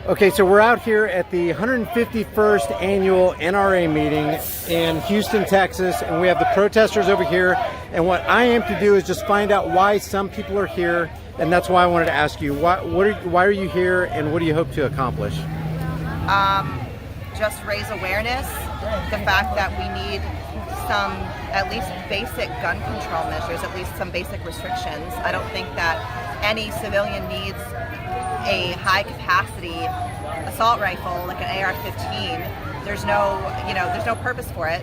Okay, so we're out here at the 151st annual NRA meeting in Houston, Texas, and we have the protesters over here. And what I aim to do is just find out why some people are here, and that's why I wanted to ask you, why are you here, and what do you hope to accomplish? Just raise awareness, the fact that we need some at least basic gun control measures, at least some basic restrictions. I don't think that any civilian needs a high capacity assault rifle like an AR-15. There's no purpose for it.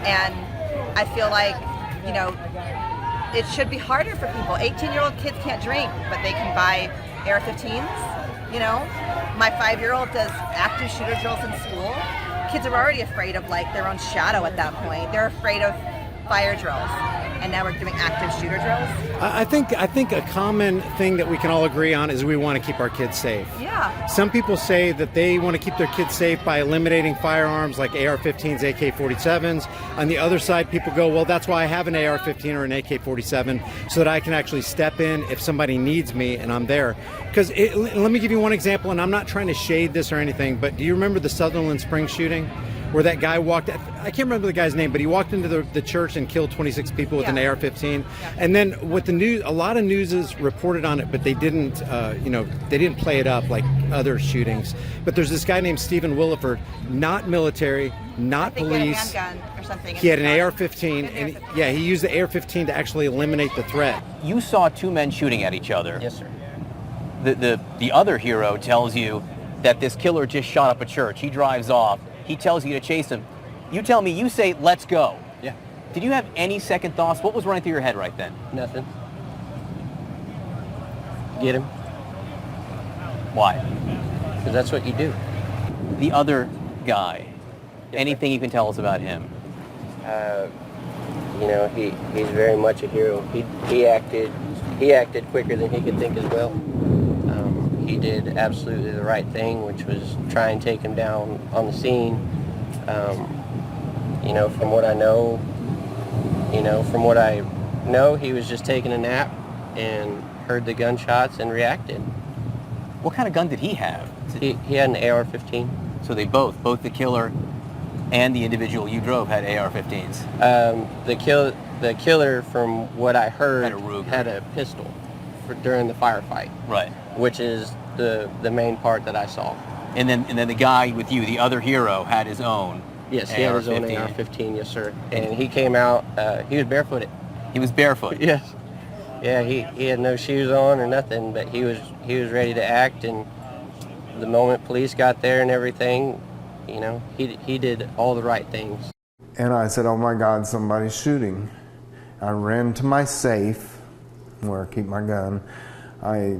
And I feel like, it should be harder for people. 18-year-old kids can't drink, but they can buy AR-15s. My 5-year-old does active shooter drills in school. Kids are already afraid of their own shadow at that point. They're afraid of fire drills, and now we're doing active shooter drills. I think a common thing that we can all agree on is we want to keep our kids safe. Yeah. Some people say that they want to keep their kids safe by eliminating firearms like AR-15s, AK-47s. On the other side, people go, well, that's why I have an AR-15 or an AK-47, so that I can actually step in if somebody needs me and I'm there. Because let me give you one example, and I'm not trying to shade this or anything, but do you remember the Sutherland Springs shooting? Where that guy walked, I can't remember the guy's name, but he walked into the church and killed 26 people with an AR-15. Yeah. And then what the news, a lot of newses reported on it, but they didn't, they didn't play it up like other shootings. But there's this guy named Stephen Williford, not military, not police. He had a handgun or something. He had an AR-15, and he used the AR-15 to actually eliminate the threat. You saw two men shooting at each other. Yes, sir. The other hero tells you that this killer just shot up a church. He drives off. He tells you to chase him. You tell me, you say, let's go. Yeah. Did you have any second thoughts? What was running through your head right then? Nothing. Get him. Why? Because that's what you do. The other guy, Yes, anything you can tell us about him? He's very much a hero. He acted quicker than he could think as well. He did absolutely the right thing, which was try and take him down on the scene. From what I know, he was just taking a nap and heard the gunshots and reacted. What kind of gun did he have? He had an AR-15. So they both the killer and the individual you drove had AR-15s. The killer, from what I heard, had a pistol during the firefight. Right. Which is the main part that I saw. And then the guy with you, the other hero, had his own. Yes, he had his own AR-15, yes, sir. And he came out, he was barefooted. He was barefoot? Yes. Yeah, he had no shoes on or nothing, but he was ready to act, and the moment police got there and everything, he did all the right things. And I said, oh my God, somebody's shooting. I ran to my safe, where I keep my gun. I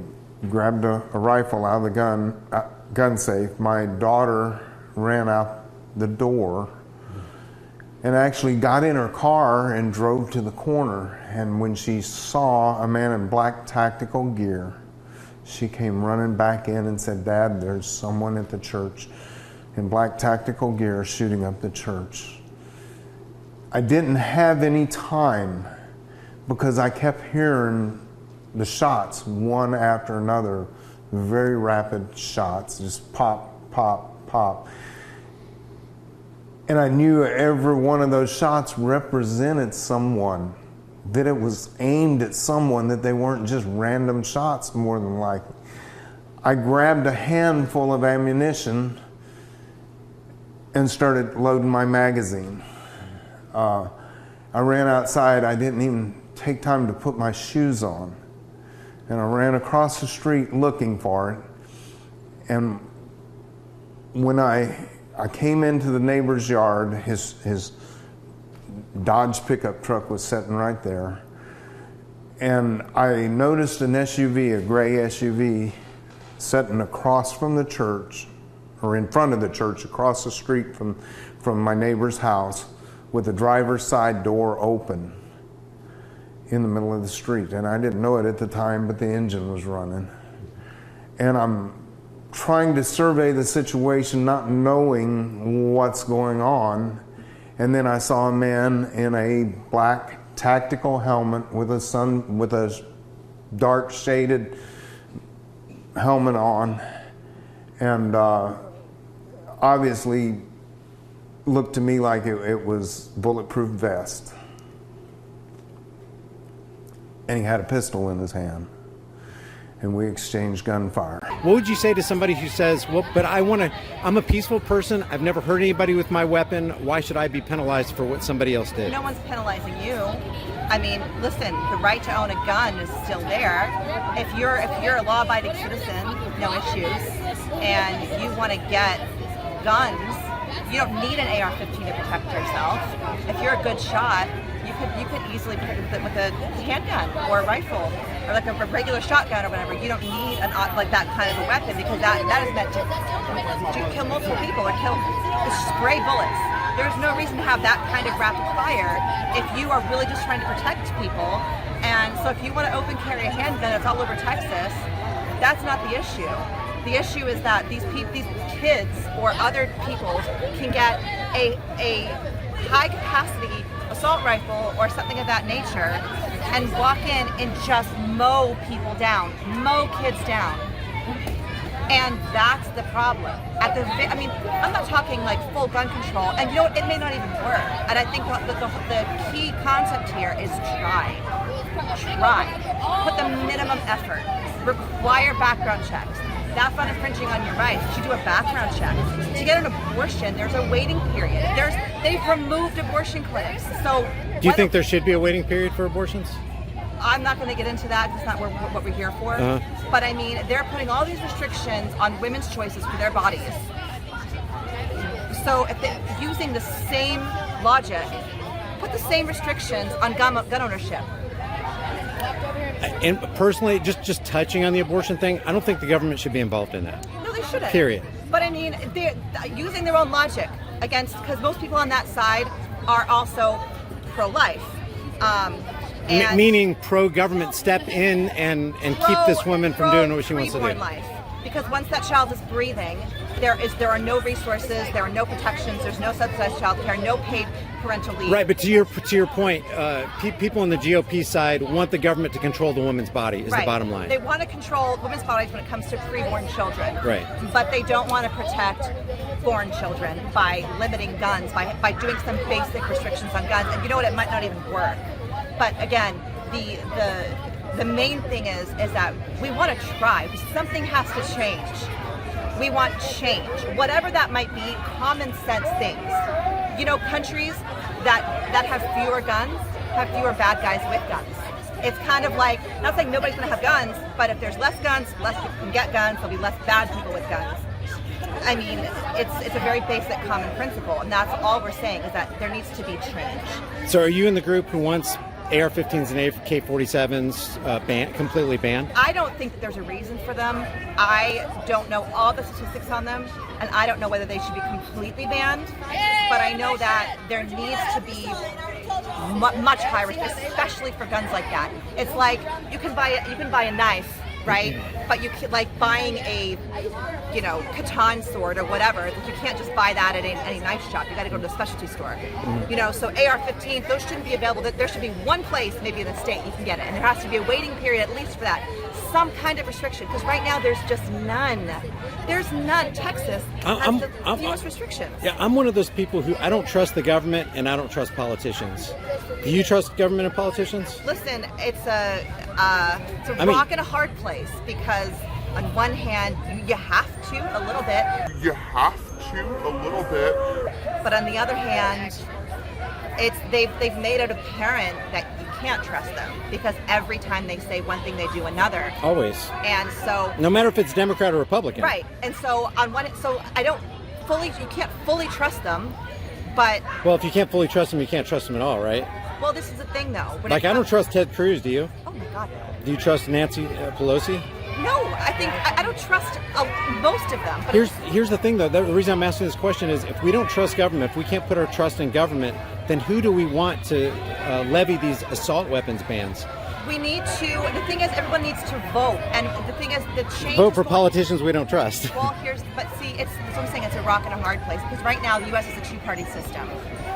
grabbed a rifle out of the gun safe. My daughter ran out the door and actually got in her car and drove to the corner. And when she saw a man in black tactical gear, she came running back in and said, Dad, there's someone at the church in black tactical gear shooting up the church. I didn't have any time because I kept hearing the shots, one after another, very rapid shots, just pop, pop, pop. And I knew every one of those shots represented someone, that it was aimed at someone, that they weren't just random shots, more than likely. I grabbed a handful of ammunition and started loading my magazine. I ran outside. I didn't even take time to put my shoes on. And I ran across the street looking for it. And when I came into the neighbor's yard, his Dodge pickup truck was sitting right there. And I noticed an SUV, a gray SUV, sitting across from the church, or in front of the church, across the street from my neighbor's house, with the driver's side door open in the middle of the street. And I didn't know it at the time, but the engine was running. And I'm trying to survey the situation, not knowing what's going on. And then I saw a man in a black tactical helmet with a dark shaded helmet on. and obviously looked to me like it was bulletproof vest. And he had a pistol in his hand. And we exchanged gunfire. What would you say to somebody who says, well, but I'm a peaceful person, I've never hurt anybody with my weapon, why should I be penalized for what somebody else did? No one's penalizing you. I mean, listen, the right to own a gun is still there. If you're a law-abiding citizen, no issues, and you want to get guns, you don't need an AR-15 to protect yourself. If you're a good shot, you could easily protect it with a handgun or a rifle or like a regular shotgun or whatever. You don't need like that kind of a weapon, because that is meant to kill multiple people or spray bullets. There's no reason to have that kind of rapid fire if you are really just trying to protect people. And so if you want to open carry a handgun that's all over Texas, that's not the issue. The issue is that these kids or other people can get a high capacity assault rifle or something of that nature and walk in and just mow people down, mow kids down. And that's the problem. I'm not talking like full gun control, and you know what, it may not even work. And I think the key concept here is try. Put the minimum effort. Require background checks. That's not infringing on your rights. You should do a background check. To get an abortion, there's a waiting period. They've removed abortion clinics. So do you think there should be a waiting period for abortions? I'm not going to get into that. It's not what we're here for. But I mean, they're putting all these restrictions on women's choices for their bodies. So if they're using the same logic, put the same restrictions on gun ownership. And personally, just touching on the abortion thing, I don't think the government should be involved in that. No, they shouldn't. Period. But I mean, they're using their own logic because most people on that side are also pro-life. Meaning pro-government, step in and keep this woman from doing what she wants to do. Life. Because once that child is breathing, there are no resources, there are no protections, there's no subsidized child care, no paid parental leave. Right, but to your point, people on the GOP side want the government to control the woman's body, is the bottom line. They want to control women's bodies when it comes to preborn children. Right. But they don't want to protect born children by limiting guns, by doing some basic restrictions on guns. And you know what, it might not even work. But again, the main thing is that we want to try. Something has to change. We want change. Whatever that might be, common sense things. You know, countries that have fewer guns have fewer bad guys with guns. It's kind of like, not saying nobody's going to have guns, but if there's less guns, less people can get guns, there'll be less bad people with guns. I mean, it's a very basic common principle, and that's all we're saying, is that there needs to be change. So are you in the group who wants AR-15s and AK-47s completely banned? I don't think that there's a reason for them. I don't know all the statistics on them, and I don't know whether they should be completely banned. But I know that there needs to be much higher risk, especially for guns like that. It's like you can buy a knife, right? But you can, like buying a Catan sword or whatever. You can't just buy that at any knife shop. You got to go to the specialty store. So AR-15s, those shouldn't be available. There should be one place, maybe in the state, you can get it, and there has to be a waiting period at least for that. Some kind of restriction, because right now there's just none. There's none. Texas has the fewest restrictions. Yeah, I'm one of those people who I don't trust the government and I don't trust politicians. Do you trust government and politicians? Listen, it's a rock and a hard place, because on one hand, you have to a little bit. But on the other hand, they've made it apparent that you can't trust them, because every time they say one thing, they do another. Always. And so, no matter if it's Democrat or Republican. Right. And so you can't fully trust them, but. Well, if you can't fully trust them, you can't trust them at all, right? Well, this is the thing, though. I don't trust Ted Cruz, do you? Oh my God, no. Do you trust Nancy Pelosi? No, I don't trust most of them. But here's the thing, though. The reason I'm asking this question is, if we don't trust government, if we can't put our trust in government, then who do we want to levy these assault weapons bans? We need to. The thing is, everyone needs to vote, and the thing is, the change. Vote for politicians we don't trust. Well, that's what I'm saying. It's a rock and a hard place, because right now the U.S. is a two-party system.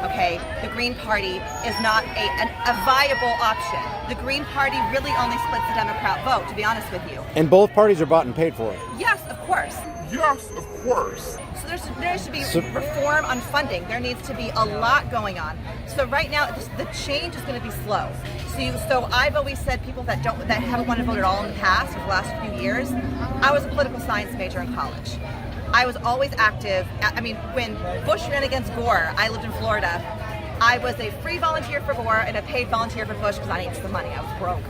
okay? The Green Party is not a viable option. The Green Party really only splits the Democrat vote, to be honest with you. And both parties are bought and paid for. Yes, of course. Yes, of course. So there should be reform on funding. There needs to be a lot going on. So right now, the change is going to be slow. So I've always said people that haven't wanted to vote at all in the past, for the last few years. I was a political science major in college. I was always active. I mean, when Bush ran against Gore, I lived in Florida. I was a free volunteer for Gore and a paid volunteer for Bush because I needed the money. I was broke.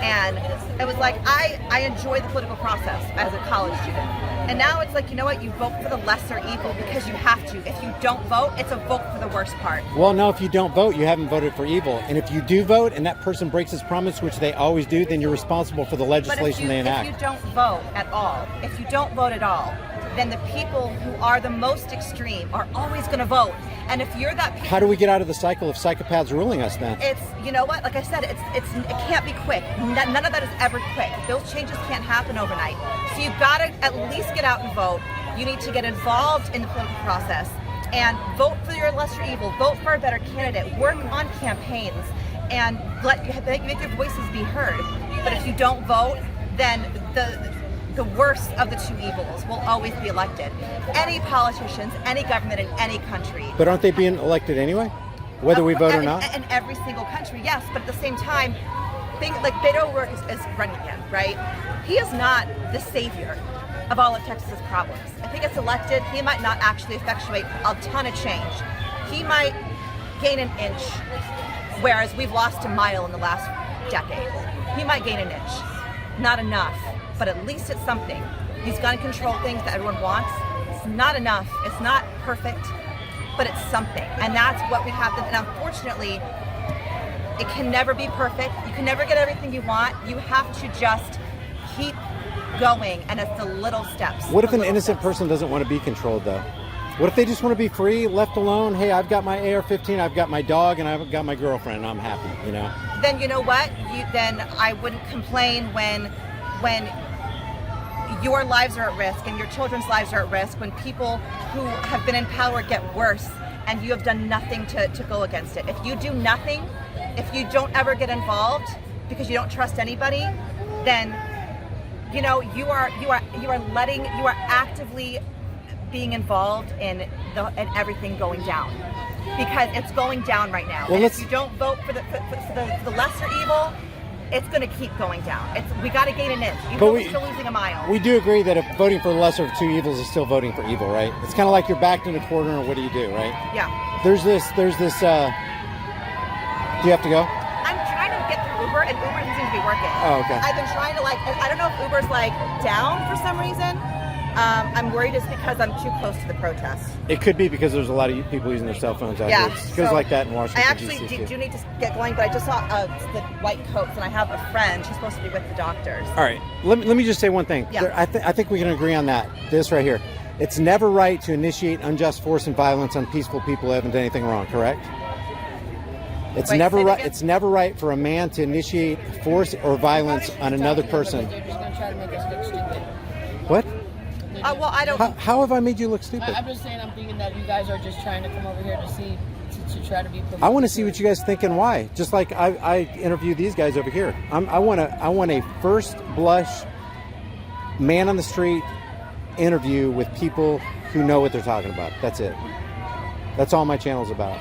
And it was like, I enjoyed the political process as a college student. And now it's like, you know what, you vote for the lesser evil because you have to. If you don't vote, it's a vote for the worst part. Well, no, if you don't vote, you haven't voted for evil. And if you do vote and that person breaks his promise, which they always do, then you're responsible for the legislation they enact. If you don't vote at all, then the people who are the most extreme are always going to vote. And if you're that, how do we get out of the cycle of psychopaths ruling us then? It's, you know what? Like I said, it can't be quick. None of that is ever quick. Those changes can't happen overnight. So you've got to at least get out and vote. You need to get involved in the political process and vote for your lesser evil. Vote for a better candidate. Work on campaigns and make your voices be heard. But if you don't vote, then the worst of the two evils will always be elected. Any politicians, any government in any country. But aren't they being elected anyway, whether we vote or not? In every single country, yes. But at the same time, like Beto O'Rourke is running again, right? He is not the savior of all of Texas's problems. If he gets elected, he might not actually effectuate a ton of change. He might gain an inch, whereas we've lost a mile in the last decade. He might gain an inch. Not enough. But at least it's something. These gun control things that everyone wants, it's not enough. It's not perfect, but it's something. And that's what we have. And unfortunately, it can never be perfect. You can never get everything you want. You have to just keep going, and it's the little steps. What if an innocent person doesn't want to be controlled, though? What if they just want to be free, left alone? Hey, I've got my AR-15, I've got my dog, and I've got my girlfriend, and I'm happy, you know? Then you know what? Then I wouldn't complain when your lives are at risk and your children's lives are at risk, when people who have been in power get worse and you have done nothing to go against it. If you do nothing, if you don't ever get involved because you don't trust anybody, then you know you are actively being involved in everything going down, because it's going down right now. Well, and if you don't vote for the lesser evil, it's going to keep going down. We got to gain an inch. We're still losing a mile. We do agree that if voting for the lesser of two evils is still voting for evil, right? It's kind of like you're backed in a corner, and what do you do, right? Yeah. There's this. Do you have to go? I'm trying to get through Uber, and Uber doesn't seem to be working. Oh, okay. I've been trying to I don't know if Uber's down for some reason. I'm worried it's because I'm too close to the protest. It could be because there's a lot of people using their cell phones out here. It goes like that in Washington, I actually D.C. do need to get going, but I just saw the white coats, and I have a friend. She's supposed to be with the doctors. All right. Let me just say one thing. Yeah. I think we can agree on that. This right here. It's never right to initiate unjust force and violence on peaceful people who haven't done anything wrong, correct? It's never right. It's never right for a man to initiate force or violence on another person. They're just going to try to make us look stupid. What? Well, I don't. How have I made you look stupid? I'm just saying, I'm thinking that you guys are just trying to come over here to see, to try to be. I want to see what you guys think and why. Just like I interview these guys over here. I want a first blush, man on the street interview with people who know what they're talking about. That's it. That's all my channel's about.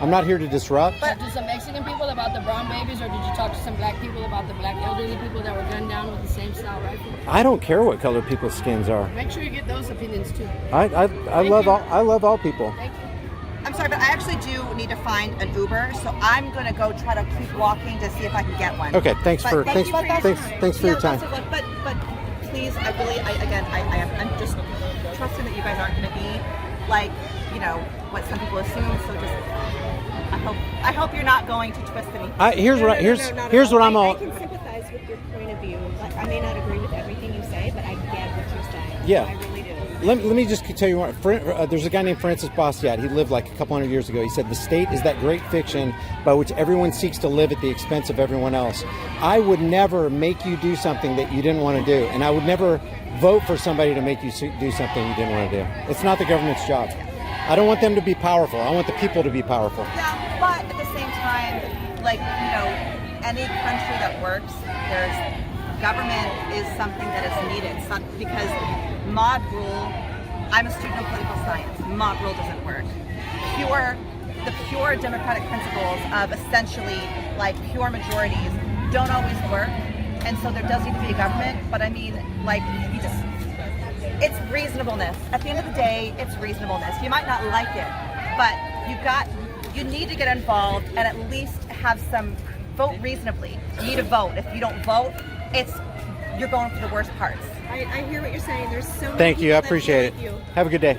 I'm not here to disrupt. Talk to some Mexican people about the brown babies, or did you talk to some black people about the black elderly people that were gunned down with the same style rifle? I don't care what color people's skins are. Make sure you get those opinions too. I love all people. Thank you. I'm sorry, but I actually do need to find an Uber, so I'm gonna go try to keep walking to see if I can get one. Okay, thanks But for thank you your time. But please, I'm just trusting that you guys aren't gonna be like, you know, what some people assume. So just I hope you're not going to twist anything. Here's what I'm all. I can sympathize with your point of view. Like, I may not agree with everything you say, but I get what you're saying. Yeah. I really do. Let me just tell you what. There's a guy named Francis Bastiat. He lived like a couple hundred years ago. He said, the state is that great fiction by which everyone seeks to live at the expense of everyone else. I would never make you do something that you didn't want to do. And I would never vote for somebody to make you do something you didn't want to do. It's not the government's job. I don't want them to be powerful. I want the people to be powerful. Yeah, but at the same time, like, any country that works, there's government is something that is needed. Because mob rule, I'm a student of political science. Mob rule doesn't work. The pure democratic principles of essentially like pure majorities don't always work. And so there does need to be a government, but I mean, like, it's reasonableness. At the end of the day, it's reasonableness. You might not like it, but you need to get involved and at least have some, vote reasonably. You need to vote. If you don't vote, you're going for the worst parts. I hear what you're saying. There's so many Thank you. I people that appreciate feel it. like you. Have a good day.